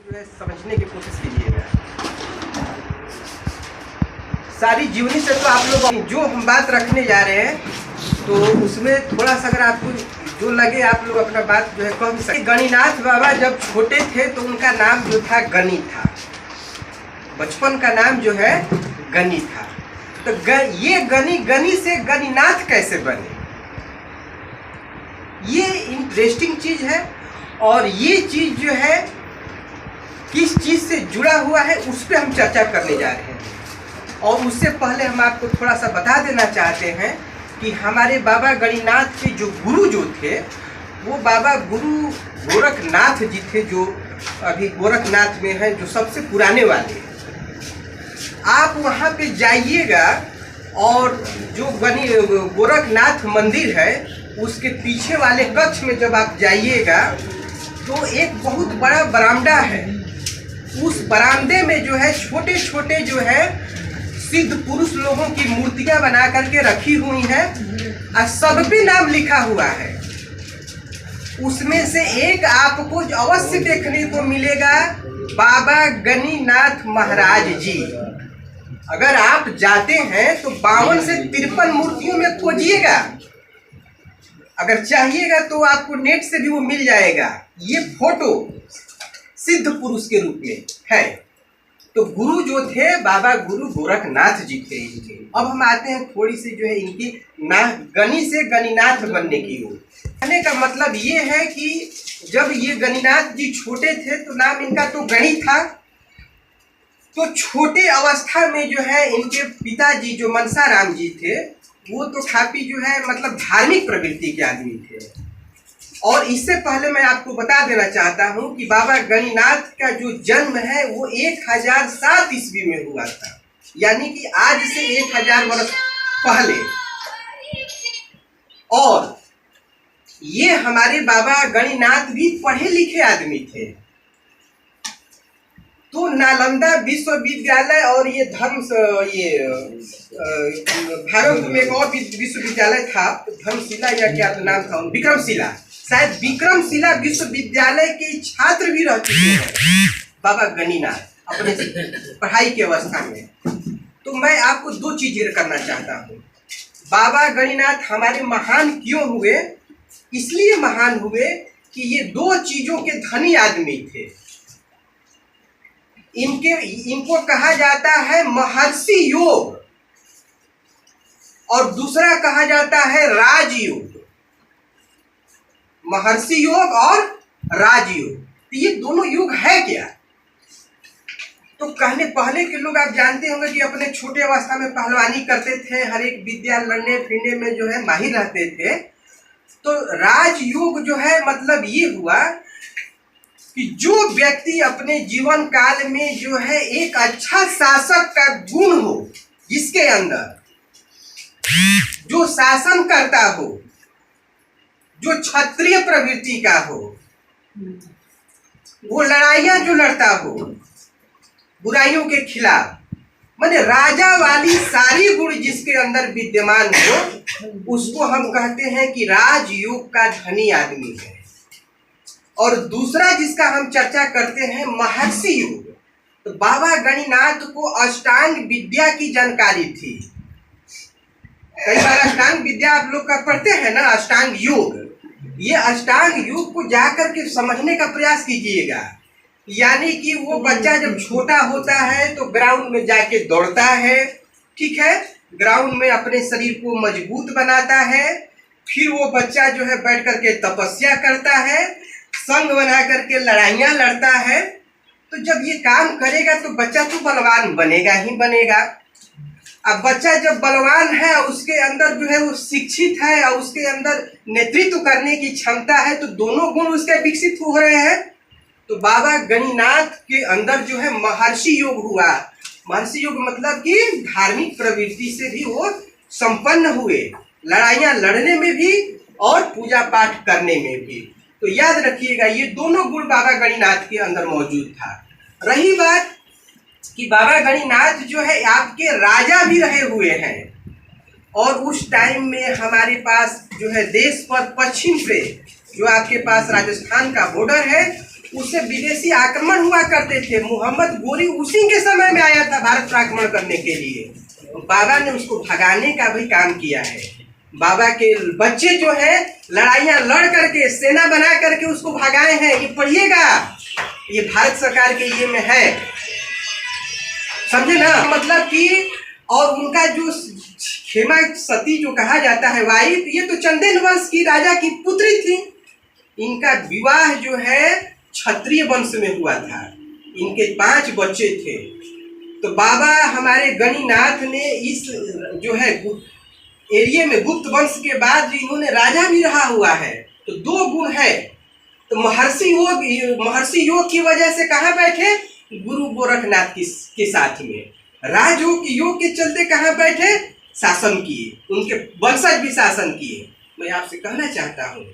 जो है समझने की कोशिश कीजिएगा। सारी जीवनी से तो आप लोग जो हम बात रखने जा रहे हैं तो उसमें थोड़ा सा अगर आपको जो लगे आप लोग अपना बात जो है कह भी सकते। गणिनाथ बाबा जब छोटे थे तो उनका नाम जो था गणि था, बचपन का नाम जो है गणि था। तो ये गणि से गणिनाथ कैसे बने, ये इंटरेस्टिंग चीज है। और ये चीज जो है किस चीज से जुड़ा हुआ है उस पर हम चर्चा करने जा रहे हैं। और उससे पहले हम आपको थोड़ा सा बता देना चाहते हैं कि हमारे बाबा गणिनाथ के जो गुरु जो थे वो बाबा गुरु गोरखनाथ जी थे, जो अभी गोरखनाथ में है, जो सबसे पुराने वाले। आप वहाँ पे जाइएगा और जो गोरखनाथ मंदिर है उसके पीछे वाले कक्ष में जब आप जाइएगा तो एक बहुत बड़ा बरामदा है। उस बरामदे में जो है छोटे छोटे जो है सिद्ध पुरुष लोगों की मूर्तियां बना करके रखी हुई हैं और सब पे नाम लिखा हुआ है। उसमें से एक आपको अवश्य देखने को मिलेगा, बाबा गणिनाथ महाराज जी। अगर आप जाते हैं तो 52 से 53 मूर्तियों में खोजिएगा, अगर चाहिएगा तो आपको नेट से भी वो मिल जाएगा। ये फोटो सिद्ध पुरुष के रूप में है। तो गुरु जो थे बाबा गुरु गोरखनाथ जी थे इनके। अब हम आते हैं थोड़ी सी जो है इनकी गणि से गणिनाथ बनने की ओर। कहने का मतलब ये है कि जब ये गणिनाथ जी छोटे थे तो नाम इनका तो गणि था। तो छोटे अवस्था में जो है इनके पिताजी जो मनसाराम जी थे वो तो काफी जो है मतलब धार्मिक प्रवृत्ति के आदमी थे। और इससे पहले मैं आपको बता देना चाहता हूं कि बाबा गणिनाथ का जो जन्म है वो 1007 ईस्वी में हुआ था, यानी कि आज से 1000 वर्ष पहले। और ये हमारे बाबा गणिनाथ भी पढ़े लिखे आदमी थे। तो नालंदा विश्वविद्यालय और ये भारत में एक और विश्वविद्यालय था, धर्मशिला या क्या नाम था, विक्रमशिला, शायद विक्रमशिला विश्वविद्यालय के छात्र भी रह चुके हैं बाबा गणिनाथ अपने पढ़ाई की अवस्था में। तो मैं आपको दो चीजें करना चाहता हूँ। बाबा गणिनाथ हमारे महान क्यों हुए? इसलिए महान हुए कि ये दो चीजों के धनी आदमी थे। इनको कहा जाता है महर्षि योग और दूसरा कहा जाता है राजयोग। महर्षि योग और राजयोग, तो ये दोनों योग है क्या? तो कहने पहले के लोग आप जानते होंगे कि अपने छोटे अवस्था में पहलवानी करते थे, हर एक विद्या लड़ने फिरने में जो है माहिर रहते थे। तो राजयोग जो है मतलब ये हुआ कि जो व्यक्ति अपने जीवन काल में जो है एक अच्छा शासक का गुण हो, जिसके अंदर जो शासन करता हो, जो क्षत्रिय प्रवृत्ति का हो, वो लड़ाइयां जो लड़ता हो बुराइयों के खिलाफ, माने राजा वाली सारी गुण जिसके अंदर विद्यमान हो, उसको हम कहते हैं कि राजयोग का धनी आदमी है। और दूसरा जिसका हम चर्चा करते हैं महर्षि योग। तो बाबा गणिनाथ को अष्टांग विद्या की जानकारी थी। कई बार अष्टांग विद्या आप लोग का पढ़ते हैं ना, अष्टांग योग। ये अष्टांग योग को जाकर के समझने का प्रयास कीजिएगा। यानी कि वो बच्चा जब छोटा होता है तो ग्राउंड में जाके दौड़ता है, ठीक है, ग्राउंड में अपने शरीर को मजबूत बनाता है। फिर वो बच्चा जो है बैठ करके तपस्या करता है, संग बना करके लड़ाइयां लड़ता है। तो जब ये काम करेगा तो बच्चा तो बलवान बनेगा ही बनेगा। अब बच्चा जब बलवान है और उसके अंदर जो है वो शिक्षित है और उसके अंदर नेतृत्व करने की क्षमता है, तो दोनों गुण उसके विकसित हो रहे हैं। तो बाबा गणिनाथ के अंदर जो है महर्षि योग हुआ। महर्षि योग मतलब कि धार्मिक प्रवृत्ति से भी वो संपन्न हुए, लड़ाइयां लड़ने में भी और पूजा पाठ करने में भी। तो याद रखिएगा ये दोनों गुण बाबा गणिनाथ के अंदर मौजूद था। रही बात कि बाबा गणिनाथ जो है आपके राजा भी रहे हुए हैं। और उस टाइम में हमारे पास जो है देश पर पश्चिम पे जो आपके पास राजस्थान का बॉर्डर है, उससे विदेशी आक्रमण हुआ करते थे। मोहम्मद गोरी उसी के समय में आया था भारत पर आक्रमण करने के लिए। बाबा ने उसको भगाने का भी काम किया है। बाबा के बच्चे जो है लड़ाइयाँ लड़ करके सेना बना करके उसको भगाए हैं। ये पढ़िएगा, ये भारत सरकार के ये में है, समझे ना। मतलब कि और उनका जो खेमा सती जो कहा जाता है वाइफ, ये तो चंदेल वंश की राजा की पुत्री थी। इनका विवाह जो है क्षत्रिय वंश में हुआ था। इनके 5 बच्चे थे। तो बाबा हमारे गणिनाथ ने इस जो है एरिया में गुप्त वंश के बाद इन्होंने राजा भी रहा हुआ है। तो 2 गुण है। तो महर्षि योग की वजह से कहाँ बैठे? गुरु गोरखनाथ के साथ में। राजयोग योग के चलते कहाँ बैठे? शासन किए, उनके वंशज भी शासन किए। मैं आपसे कहना चाहता हूँ,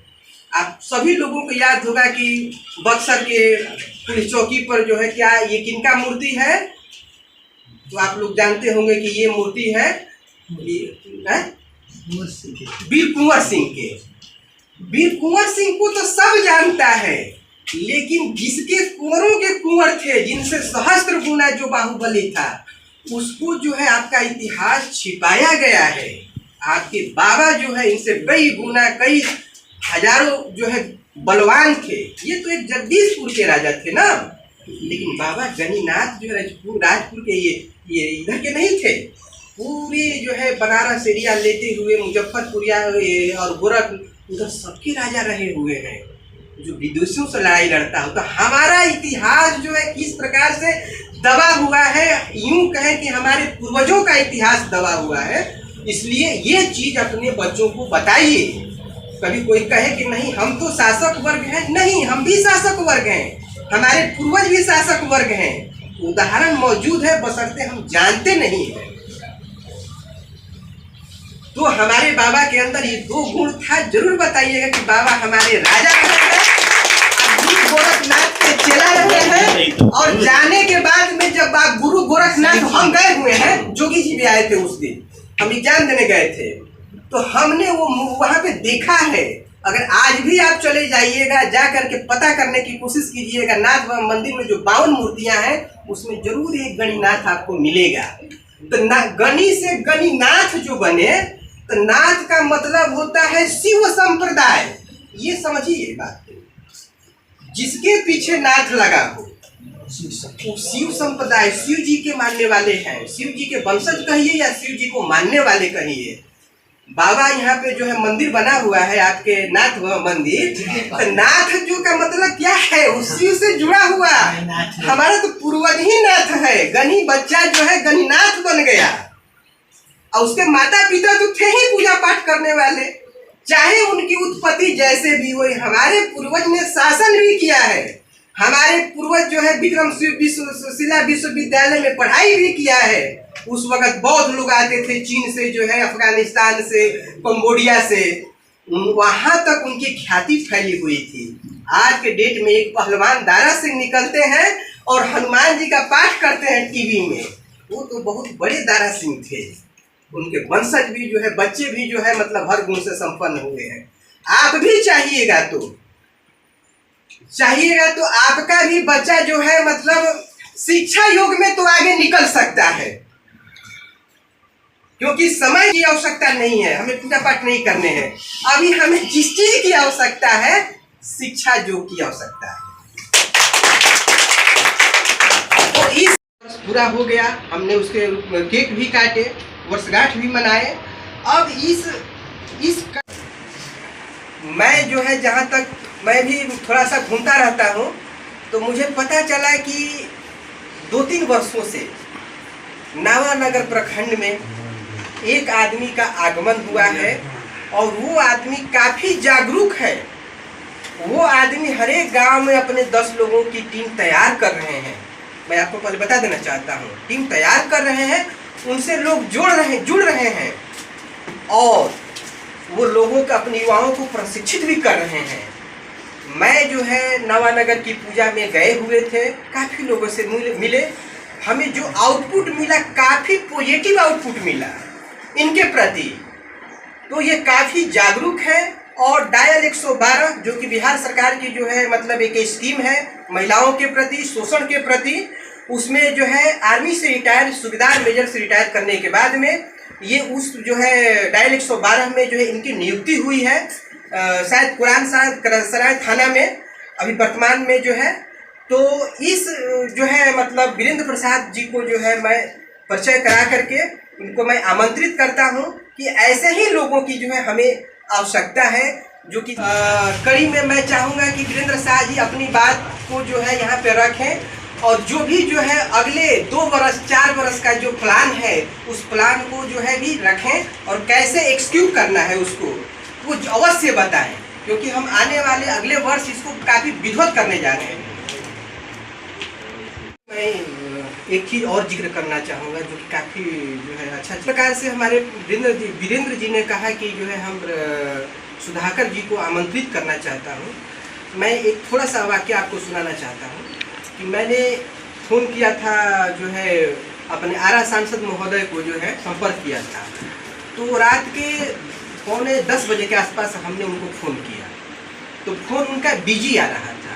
आप सभी लोगों को याद होगा कि बक्सर के पुलिस चौकी पर जो है क्या ये किनका मूर्ति है? तो आप लोग जानते होंगे कि ये मूर्ति है वीर कुंवर सिंह के। वीर कुंवर सिंह को तो सब जानता है, लेकिन जिसके कुंवरों के कुंवर थे, जिनसे सहस्त्र गुना जो बाहुबली था, उसको जो है आपका इतिहास छिपाया गया है। आपके बाबा जो है इनसे कई गुना, कई हजारों जो है बलवान थे। ये तो एक जगदीशपुर के राजा थे ना, लेकिन बाबा गणिनाथ जो है राजपुर के ये इधर के नहीं थे। पूरे जो है बनारस एरिया लेते हुए मुजफ्फरपुरिया और गोरख उधर सबके राजा रहे हुए हैं, जो विदेशियों से लड़ाई लड़ता हो। तो हमारा इतिहास जो है किस प्रकार से दबा हुआ है, यूं कहें कि हमारे पूर्वजों का इतिहास दबा हुआ है। इसलिए ये चीज अपने बच्चों को बताइए। कभी कोई कहे कि नहीं हम तो शासक वर्ग हैं, नहीं, हम भी शासक वर्ग हैं, हमारे पूर्वज भी शासक वर्ग हैं। उदाहरण मौजूद है, बशर्ते हम जानते नहीं हैं। तो हमारे बाबा के अंदर ये 2 गुण था। जरूर बताइएगा कि बाबा हमारे राजा रहे हैं, गुरु गोरखनाथ के चेला रहे हैं। और जाने के बाद में जब आप गुरु गोरखनाथ हम गए हुए हैं, जोगी जी भी आए थे उस दिन, हम एग्जाम देने गए थे, तो हमने वो वहां पे देखा है। अगर आज भी आप चले जाइएगा, जा करके पता करने की कोशिश कीजिएगा, नाथ मंदिर में जो 52 मूर्तियां हैं उसमें जरूर एक गणिनाथ आपको मिलेगा। तो गणि से गणिनाथ जो बने, तो नाथ का मतलब होता है शिव संप्रदाय। ये समझिए बात, जिसके पीछे नाथ लगा हो वो शिव संप्रदाय, शिव जी के मानने वाले हैं। शिव जी के वंशज कहिए या शिव जी को मानने वाले कहिए। बाबा यहाँ पे जो है मंदिर बना हुआ है आपके नाथ मंदिर, तो नाथ जो का मतलब क्या है? उस शिव से जुड़ा हुआ। हमारा तो पूर्वज ही नाथ है। गणी बच्चा जो है गणिनाथ बन गया, और उसके माता पिता तो थे ही पूजा पाठ करने वाले। चाहे उनकी उत्पत्ति जैसे भी हो, हमारे पूर्वज ने शासन भी किया है। हमारे पूर्वज जो है विक्रमशिला विश्वविद्यालय में पढ़ाई भी किया है। उस वक्त बौद्ध लोग आते थे चीन से, जो है अफगानिस्तान से, कंबोडिया से, वहां तक उनकी ख्याति फैली हुई थी। आज के डेट में एक पहलवान दारा सिंह निकलते हैं और हनुमान जी का पाठ करते हैं टीवी में। वो तो बहुत बड़े दारा सिंह थे। उनके वंशज भी जो है, बच्चे भी जो है मतलब हर गुण से संपन्न हुए हैं। आप भी चाहिएगा तो आपका भी बच्चा जो है मतलब शिक्षा योग में तो आगे निकल सकता है, क्योंकि समय की आवश्यकता नहीं है, हमें पूजा पाठ नहीं करने हैं। अभी हमें जिस चीज की आवश्यकता है, शिक्षा योग की आवश्यकता है। तो इस वर्ष पूरा हो गया, हमने उसके केक भी काटे, वर्षगांठ भी मनाए। अब इस मैं जो है, जहाँ तक मैं भी थोड़ा सा घूमता रहता हूँ, तो मुझे पता चला कि 2-3 वर्षों से नावानगर प्रखंड में एक आदमी का आगमन हुआ है, और वो आदमी काफ़ी जागरूक है। वो आदमी हर एक गांव में अपने 10 लोगों की टीम तैयार कर रहे हैं। मैं आपको पहले बता देना चाहता हूँ, टीम तैयार कर रहे हैं, उनसे लोग जुड़ रहे हैं, और वो लोगों का, अपने युवाओं को प्रशिक्षित भी कर रहे हैं। मैं जो है नवानगर की पूजा में गए हुए थे, काफ़ी लोगों से मिले। हमें जो आउटपुट मिला, काफ़ी पॉजिटिव आउटपुट मिला इनके प्रति। तो ये काफ़ी जागरूक है और डायल 112 जो कि बिहार सरकार की जो है मतलब एक स्कीम है महिलाओं के प्रति, शोषण के प्रति, उसमें जो है आर्मी से रिटायर, सूबेदार मेजर से रिटायर करने के बाद में ये उस जो है डायल 112 में जो है इनकी नियुक्ति हुई है, शायद कुरान सराय थाना में अभी वर्तमान में जो है। तो इस जो है मतलब वीरेंद्र प्रसाद जी को जो है मैं परिचय करा करके इनको मैं आमंत्रित करता हूं कि ऐसे ही लोगों की जो है हमें आवश्यकता है, जो कि कड़ी में मैं चाहूँगा कि वीरेंद्र शाह जी अपनी बात को जो है यहाँ पे रखें और जो भी जो है अगले 2 वर्ष 4 वर्ष का जो प्लान है उस प्लान को जो है भी रखें और कैसे एक्सिक्यूट करना है उसको वो अवश्य बताएं, क्योंकि हम आने वाले अगले वर्ष इसको काफ़ी विधिवत करने जा रहे हैं। मैं एक चीज़ और जिक्र करना चाहूँगा जो कि काफ़ी जो है अच्छा प्रकार से हमारे वीरेंद्र जी ने कहा कि जो है हम सुधाकर जी को आमंत्रित करना चाहता हूँ। मैं एक थोड़ा सा वाक्य आपको सुनाना चाहता हूँ कि मैंने फ़ोन किया था जो है अपने आरा सांसद महोदय को जो है संपर्क किया था, तो रात के 9:45 बजे के आसपास हमने उनको फ़ोन किया तो फ़ोन उनका बिजी आ रहा था,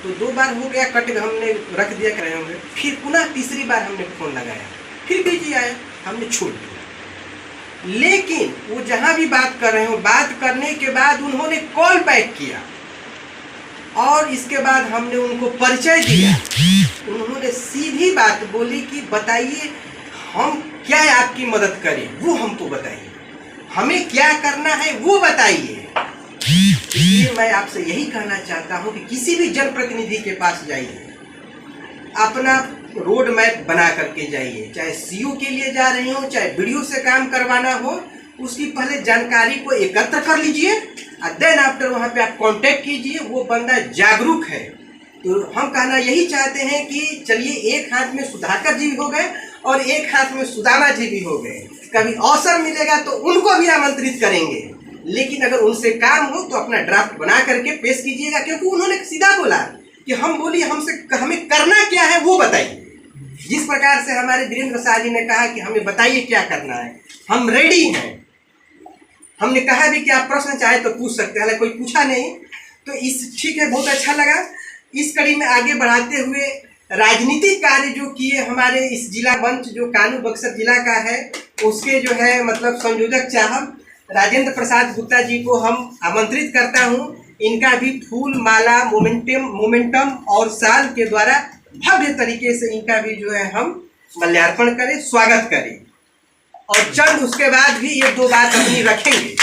तो 2 बार हो गया, कट हमने रख दिया कर रहे होंगे, फिर पुनः तीसरी बार हमने फ़ोन लगाया, फिर बिजी आया, हमने छोड़ दिया। लेकिन वो जहाँ भी बात कर रहे हो, बात करने के बाद उन्होंने कॉल बैक किया और इसके बाद हमने उनको परिचय दिया। उन्होंने सीधी बात बोली कि बताइए हम क्या आपकी मदद करें, वो हमको बताइए, हमें क्या करना है वो बताइए। इसलिए मैं आपसे यही कहना चाहता हूं कि किसी भी जनप्रतिनिधि के पास जाइए, अपना रोड मैप बना करके जाइए, चाहे सीओ के लिए जा रहे हो, चाहे वीडियो से काम करवाना हो, उसकी पहले जानकारी को एकत्र कर लीजिए और देन आफ्टर वहाँ पे आप कांटेक्ट कीजिए। वो बंदा जागरूक है, तो हम कहना यही चाहते हैं कि चलिए एक हाथ में सुधाकर जी भी हो गए और एक हाथ में सुदामा जी भी हो गए, कभी अवसर मिलेगा तो उनको भी आमंत्रित करेंगे, लेकिन अगर उनसे काम हो तो अपना ड्राफ्ट बना करके पेश कीजिएगा, क्योंकि उन्होंने सीधा बोला कि हम बोलिए हमें करना क्या है वो बताइए। जिस प्रकार से हमारे वीरेंद्र शाह जी ने कहा कि हमें बताइए क्या करना है, हम रेडी हैं। हमने कहा भी कि आप प्रश्न चाहे तो पूछ सकते हैं, कोई पूछा नहीं, तो इस ठीक है, बहुत अच्छा लगा। इस कड़ी में आगे बढ़ाते हुए राजनीतिक कार्य जो किए हमारे इस जिला मंच जो कानू बक्सर जिला का है, उसके जो है मतलब संयोजक चाहब राजेंद्र प्रसाद गुप्ता जी को हम आमंत्रित करता हूं। इनका भी फूल माला मोमेंटम और साल के द्वारा भव्य तरीके से इनका भी जो है हम माल्यार्पण करें, स्वागत करें और चंद उसके बाद भी ये 2 बात अपनी रखेंगे।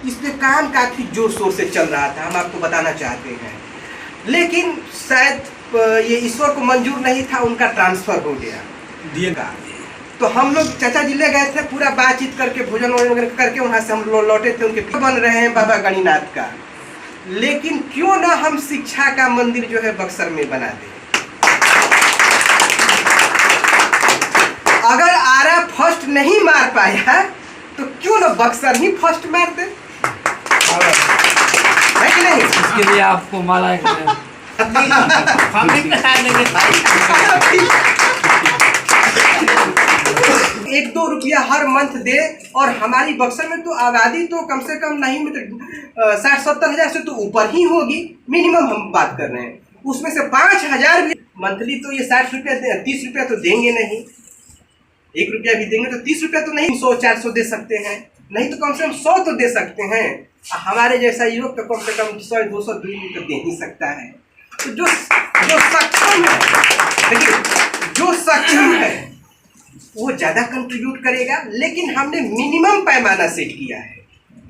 इसमें काम काफ़ी जोर शोर से चल रहा था, हम आपको बताना चाहते हैं, लेकिन शायद ये ईश्वर को मंजूर नहीं था, उनका ट्रांसफ़र हो गया दिए का। तो हम लोग चाचा जिले गए थे, पूरा बातचीत करके भोजन वोजन करके वहाँ से हम लौटे थे। उनके बन रहे हैं बाबा गणिनाथ का, लेकिन क्यों ना हम शिक्षा का मंदिर जो है बक्सर में बना दें। अगर आरा फर्स्ट नहीं मार पाया तो क्यों ना बक्सर ही फर्स्ट मार दे, है कि नहीं? इसके लिए आपको माला एक 2 रुपया हर मंथ दे, और हमारी बक्सर में तो आबादी तो कम से कम नहीं मतलब 60-70 हज़ार से तो ऊपर ही होगी, मिनिमम हम बात कर रहे हैं। उसमें से 5,000 भी मंथली, तो ये 60 रुपया 30 रुपया तो देंगे नहीं, 1 रुपया भी देंगे तो 30 रुपया तो नहीं, 100-400 दे सकते हैं, नहीं तो कम से कम 100 तो दे सकते हैं। हमारे जैसा युवक तो कम से कम 100-200 तो दे ही सकता है। तो जो सक्षम है, देखिए जो सक्षम है वो ज़्यादा कंट्रीब्यूट करेगा, लेकिन हमने मिनिमम पैमाना सेट किया है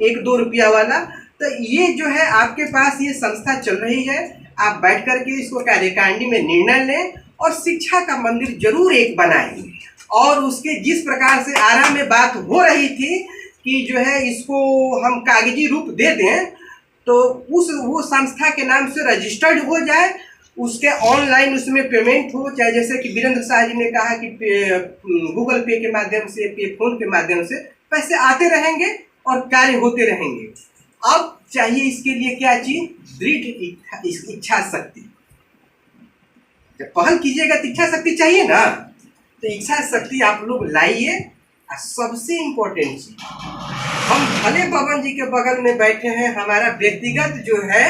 1-2 रुपया वाला। तो ये जो है आपके पास ये संस्था चल रही है, आप बैठ करके इसको कार्यकारिणी में निर्णय लें और शिक्षा का मंदिर जरूर एक बनाएं। और उसके जिस प्रकार से आरा में बात हो रही थी कि जो है इसको हम कागजी रूप दे दें, तो वो संस्था के नाम से रजिस्टर्ड हो जाए, उसके ऑनलाइन उसमें पेमेंट हो, चाहे जैसे कि वीरेंद्र शाह जी ने कहा कि गूगल पे के माध्यम से, पे फोन के माध्यम से पैसे आते रहेंगे और कार्य होते रहेंगे। अब चाहिए इसके लिए क्या चीज? दृढ़ इच्छा शक्ति। जब पहल कीजिएगा तो इच्छा शक्ति चाहिए ना, तो इच्छा शक्ति आप लोग लाइए। और सबसे इम्पोर्टेंट चीज, हम भले पवन जी के बगल में बैठे हैं, हमारा व्यक्तिगत जो है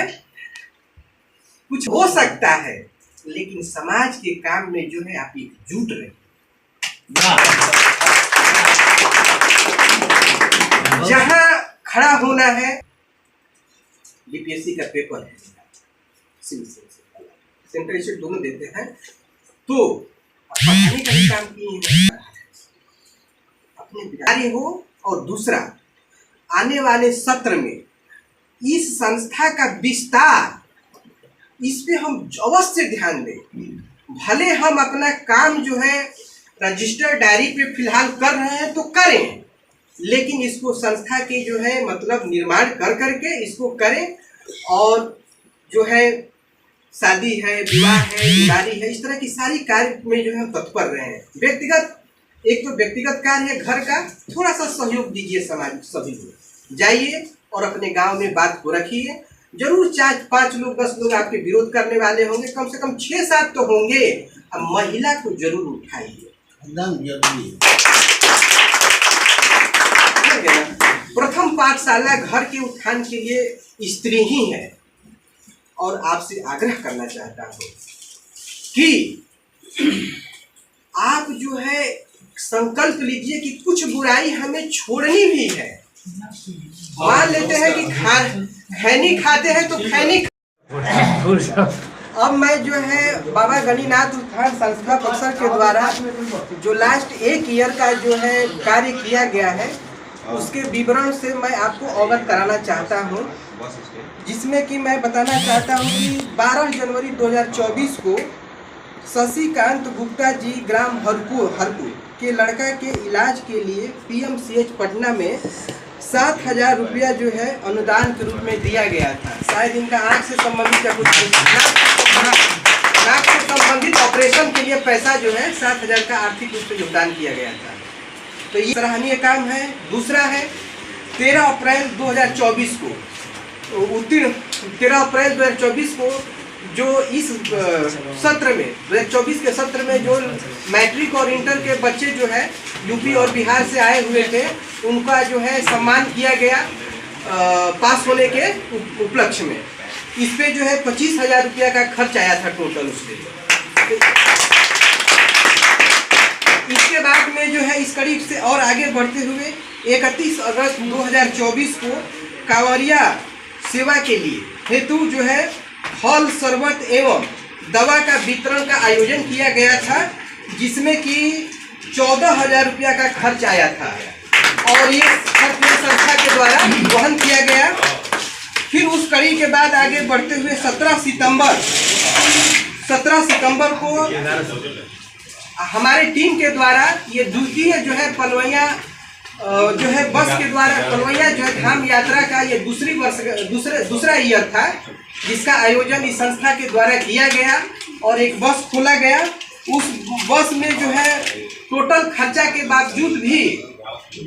कुछ हो सकता है, लेकिन समाज के काम में जो है आप एकजुट रहे। जहां खड़ा होना है, बीपीएससी का पेपर है, सेंट्रल स्टेट दोनों देते हैं, तो पढ़ाने का भी काम किए हैं, अपने विचारी हो। और दूसरा, आने वाले सत्र में इस संस्था का विस्तार, इस पे हम अवश्य ध्यान दें। भले हम अपना काम जो है रजिस्टर डायरी पे फिलहाल कर रहे हैं तो करें, लेकिन इसको संस्था के जो है मतलब निर्माण कर करके इसको करें। और जो है शादी है, विवाह है, बीमारी है, इस तरह की सारी कार्य में जो है हम तत्पर रहे हैं। व्यक्तिगत, एक तो व्यक्तिगत कार्य है घर का, थोड़ा सा सहयोग दीजिए समाज, सभी लोग जाइए और अपने गांव में बात को रखिए। जरूर 4-5 लोग 10 लोग आपके विरोध करने वाले होंगे, कम से कम 6-7 तो होंगे। अब महिला को जरूर उठाइए, प्रथम पाठशाला घर के उत्थान के लिए स्त्री ही है। और आपसे आग्रह करना चाहता हूँ कि आप जो है संकल्प लीजिए कि कुछ बुराई हमें छोड़नी भी है। मान लेते हैं कि खैनी खाते हैं तो खैनी। अब मैं जो है बाबा गणिनाथ उत्थान संस्था बक्सर के द्वारा जो लास्ट 1 ईयर का जो है कार्य किया गया है, उसके विवरण से मैं आपको अवगत कराना चाहता हूं, जिसमें कि मैं बताना चाहता हूं कि 12 जनवरी 2024 को शशिकांत गुप्ता जी ग्राम हरपुर के लड़का के इलाज के लिए पीएमसीएच पटना में 7,000 रुपया जो है अनुदान के रूप में दिया गया था। शायद इनका आँख से संबंधित या कुछ नाक से संबंधित ऑपरेशन के लिए पैसा जो है 7,000 का आर्थिक रूप से योगदान किया गया था। तो ये सराहनीय काम है। दूसरा है 13 अप्रैल 2024 को उत्तीर्ण 13 अप्रैल 2024 को जो इस सत्र में 2024 के सत्र में जो मैट्रिक और इंटर के बच्चे जो है यूपी और बिहार से आए हुए थे, उनका जो है सम्मान किया गया पास होने के उपलक्ष्य में। इस पे जो है 25,000 रुपया का खर्च आया था टोटल उसके। इसके बाद में जो है इस करीब से और आगे बढ़ते हुए 31 अगस्त 2024 को कांवरिया सेवा के लिए हेतु जो है फल, शरबत एवं दवा का वितरण का आयोजन किया गया था, जिसमें कि 14,000 रुपया का खर्च आया था और ये खर्च संस्था के द्वारा वहन किया गया। फिर उस कड़ी के बाद आगे बढ़ते हुए 17 सितंबर को हमारे टीम के द्वारा ये द्वितीय जो है पलवैया जो है बस के द्वारा पलवैया जो है धाम यात्रा का ये दूसरा ईयर था, जिसका आयोजन इस संस्था के द्वारा किया गया और एक बस खोला गया। उस बस में जो है टोटल खर्चा के बावजूद भी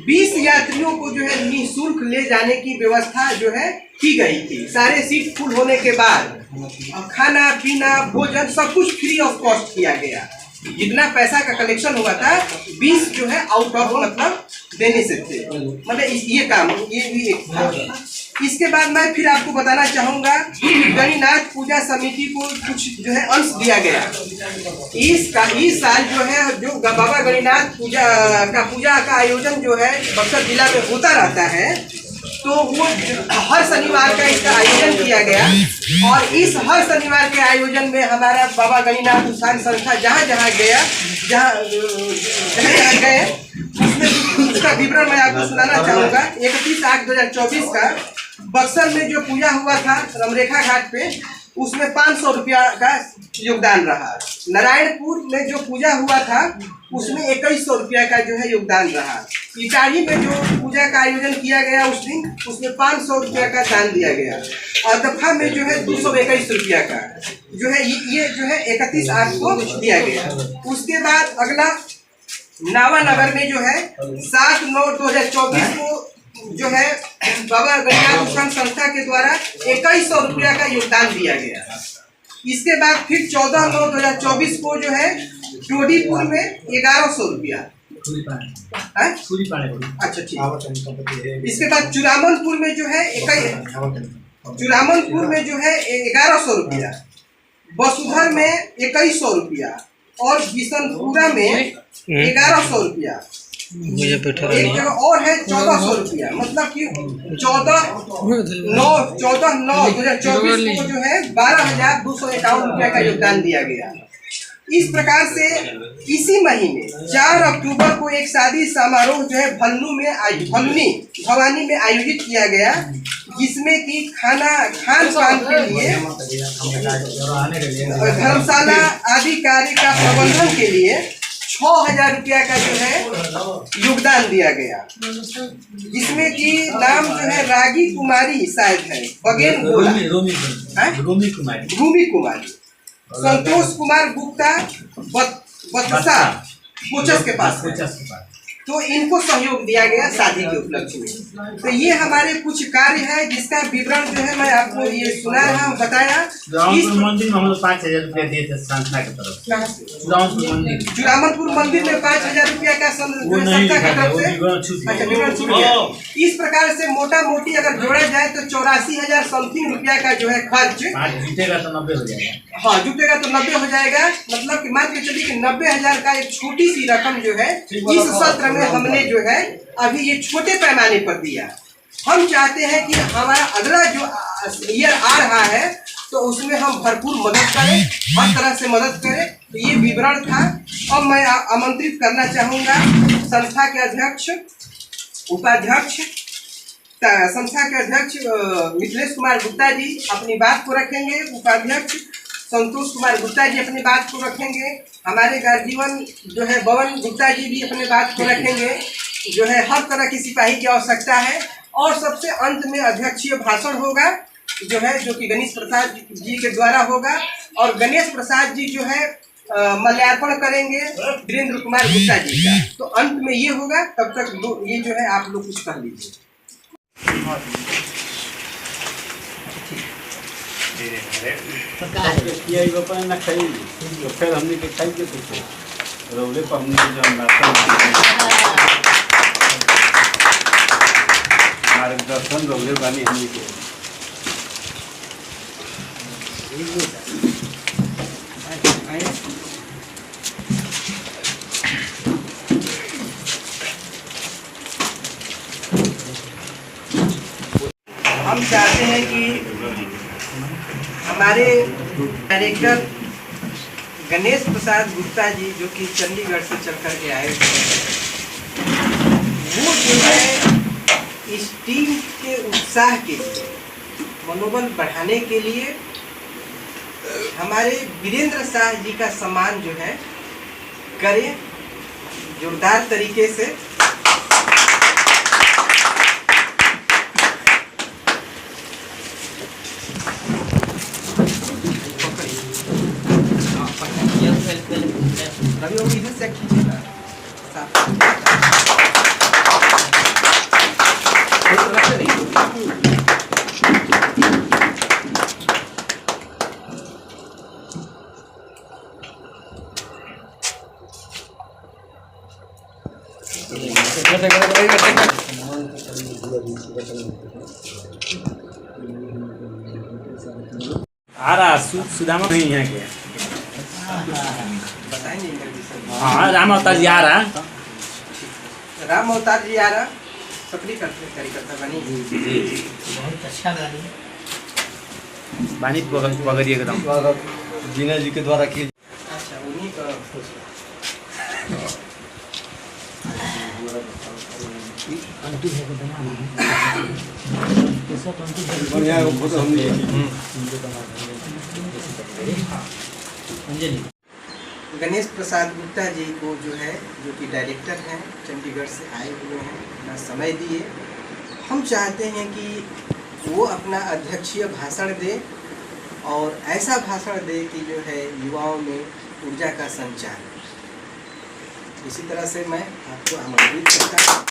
20 यात्रियों को जो है निःशुल्क ले जाने की व्यवस्था जो है की गई थी। सारे सीट फुल होने के बाद खाना पीना भोजन सब कुछ फ्री ऑफ कॉस्ट किया गया। जितना पैसा का कलेक्शन हुआ था 20 जो है आउट ऑफ मतलब देने से थे, मतलब ये काम ये भी एक था। इसके बाद मैं फिर आपको बताना चाहूँगा गणिनाथ पूजा समिति को कुछ जो है अंश दिया गया। इस साल जो है जो बाबा गणिनाथ पूजा का आयोजन जो है बक्सर जिला में होता रहता है, तो वो हर शनिवार का इसका आयोजन किया गया और इस हर शनिवार के आयोजन में हमारा बाबा गणिनाथ उत्थान संस्था जहाँ जहाँ गए उसमें उसका विवरण मैं आपको सुनाना चाहूँगा। 31 आठ 2024 का बक्सर में जो पूजा हुआ था रमरेखा घाट पे, उसमें 500 रुपया का योगदान रहा। नारायणपुर में जो पूजा हुआ था उसमें 2100 रुपया का जो है योगदान रहा। इटारी में जो पूजा का आयोजन किया गया उस दिन, उसमें 500 रुपया का दान दिया गया। और दफा में जो है 221 रुपया का जो है ये जो है 31/8 को दिया गया। उसके बाद अगला नावानगर में जो है 7/9/2024 को जो है बाबा गणिनाथ संस्था के द्वारा 2100 रुपया का योगदान दिया गया। इसके बाद फिर 14/9/2024 को जो है टोडीपुर में 1100 रुपया। अच्छा ठीक। इसके बाद चुरामनपुर में जो है 1100 रुपया, वसुधर में 2100 रुपया और बिशनपुरा में 1100 रुपया। एक जगह और है 1400 रुपया, मतलब कि 14/9/2024 को जो है 12,251 रुपया का योगदान दिया गया। इस प्रकार से इसी महीने 4 अक्टूबर को एक शादी समारोह जो है भलुनी भवानी में आयोजित किया गया, जिसमें कि खान पान के लिए धर्मशाला आदि कार्य का प्रबंधन के लिए 6,000 रुपया का जो है योगदान दिया गया, जिसमें कि नाम जो है रागी कुमारी शायद है, बगेन रूमी कुमारी, संतोष कुमार गुप्ता बत्सा कोचस के पास तो इनको सहयोग दिया गया शादी के उपलक्ष्य में। तो ये हमारे कुछ कार्य है जिसका विवरण जो है मैं आपको ये सुना रहा हूँ, बताया। मंदिर में हम लोग 5,000 रुपया दिए थे संस्था की तरफ से। चुरामनपुर मंदिर में 5,000 रुपया का संस्था की तरफ से। अच्छा, विवरण छूट गया। इस प्रकार से मोटा मोटी अगर जोड़ा जाए तो 84,000 समथिंग रुपया का जो है खर्च जुटेगा तो 90 हो जाएगा। हाँ, जुटेगा तो 90 हो जाएगा। मतलब कि मान के चलिए कि 90,000 का एक छोटी सी रकम जो है इस सत्र में हमने जो है अभी ये छोटे पैमाने पर दिया। हम चाहते हैं कि हमारा अगला जो ईयर आ रहा है तो उसमें हम भरपूर मदद करें, हर तरह से मदद करें। तो ये विवरण था। अब मैं आमंत्रित करना चाहूँगा संस्था के अध्यक्ष, उपाध्यक्ष, संस्था के अध्यक्ष मिथिलेश कुमार गुप्ता जी अपनी बात को रखेंगे। उपाध्यक्ष संतोष कुमार गुप्ता जी अपनी बात को रखेंगे। हमारे गार्जीवन जो है पवन गुप्ता जी भी अपनी बात को रखेंगे। जो है हर तरह की सिपाही की आवश्यकता है। और सबसे अंत में अध्यक्षीय भाषण होगा जो है, जो कि गणेश प्रसाद जी के द्वारा होगा। और गणेश प्रसाद जी जो है मल्यार्पण करेंगे वीरेंद्र कुमार गुप्ता जी का। तो अंत में ये होगा। तब तक ये जो है आप लोग कुछ कर लीजिए। ना खाई तो फिर हमने के खाई के पूछे रौले पर हमने जो मार्गदर्शन रौले बानी हमने के हम चाहते हैं कि हमारे डायरेक्टर गणेश प्रसाद गुप्ता जी जो कि चंडीगढ़ से चल कर के आए थे, वो जो है इस टीम के उत्साह के लिए, मनोबल बढ़ाने के लिए हमारे वीरेंद्र शाह जी का सम्मान जो है करें जोरदार तरीके से। अभी वो इधर से खींचेगा आ रहा सुदामा नहीं यहाँ के। हाँ, राम अवतार जी आ रहा। राम अवतार जी आ रहा। सक्रिय कार्यकर्ता बनी। बहुत अच्छा गाड़ी बानी बगैर एकदम जीना जी के द्वारा की। अच्छा, उन्हीं का बढ़िया फोटो हमने अंजलि गणेश प्रसाद गुप्ता जी को जो है, जो कि डायरेक्टर हैं, चंडीगढ़ से आए हुए हैं, अपना समय दिए। हम चाहते हैं कि वो अपना अध्यक्षीय भाषण दे और ऐसा भाषण दे कि जो है युवाओं में ऊर्जा का संचार। इसी तरह से मैं आपको आमंत्रित करता हूँ।